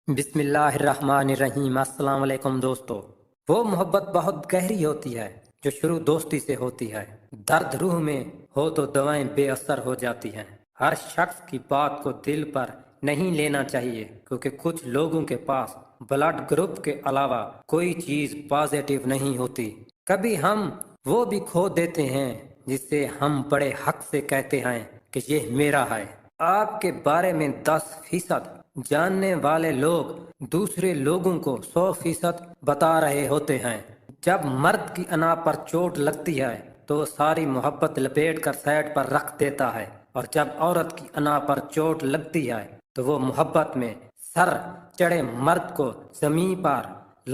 بسم اللہ الرحمن الرحیم۔ السلام علیکم دوستو۔ وہ محبت بہت گہری ہوتی ہے جو شروع دوستی سے ہوتی ہے۔ درد روح میں ہو تو دوائیں بے اثر ہو جاتی ہیں۔ ہر شخص کی بات کو دل پر نہیں لینا چاہیے، کیونکہ کچھ لوگوں کے پاس بلڈ گروپ کے علاوہ کوئی چیز پازیٹیو نہیں ہوتی۔ کبھی ہم وہ بھی کھو دیتے ہیں جس سے ہم بڑے حق سے کہتے ہیں کہ یہ میرا ہے۔ آپ کے بارے میں 10% جاننے والے لوگ دوسرے لوگوں کو 100% بتا رہے ہوتے ہیں۔ جب مرد کی انا پر چوٹ لگتی ہے تو وہ ساری محبت لپیٹ کر سائڈ پر رکھ دیتا ہے، اور جب عورت کی انا پر چوٹ لگتی ہے تو وہ محبت میں سر چڑھے مرد کو زمین پر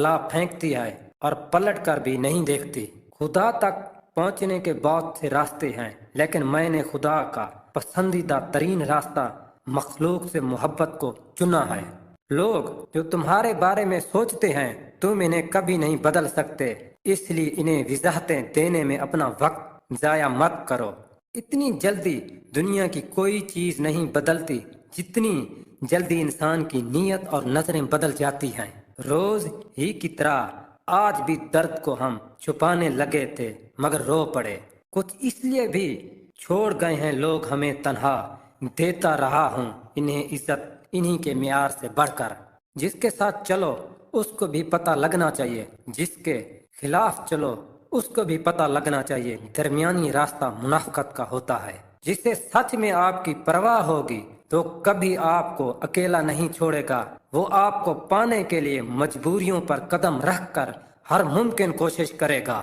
لا پھینکتی ہے اور پلٹ کر بھی نہیں دیکھتی۔ خدا تک پہنچنے کے بہت سے راستے ہیں، لیکن میں نے خدا کا پسندیدہ ترین راستہ مخلوق سے محبت کو چنا ہے۔ لوگ جو تمہارے بارے میں سوچتے ہیں تم انہیں کبھی نہیں بدل سکتے، اس لیے انہیں وضاحتیں دینے میں اپنا وقت ضائع مت کرو۔ اتنی جلدی دنیا کی کوئی چیز نہیں بدلتی جتنی جلدی انسان کی نیت اور نظریں بدل جاتی ہیں۔ روز ہی کی طرح آج بھی درد کو ہم چھپانے لگے تھے مگر رو پڑے۔ کچھ اس لیے بھی چھوڑ گئے ہیں لوگ ہمیں تنہا، دیتا رہا ہوں انہیں عزت انہی کے معیار سے بڑھ کر۔ جس کے ساتھ چلو اس کو بھی پتہ لگنا چاہیے، جس کے خلاف چلو اس کو بھی پتہ لگنا چاہیے۔ درمیانی راستہ منافقت کا ہوتا ہے۔ جسے سچ میں آپ کی پرواہ ہوگی تو کبھی آپ کو اکیلا نہیں چھوڑے گا۔ وہ آپ کو پانے کے لیے مجبوریوں پر قدم رکھ کر ہر ممکن کوشش کرے گا۔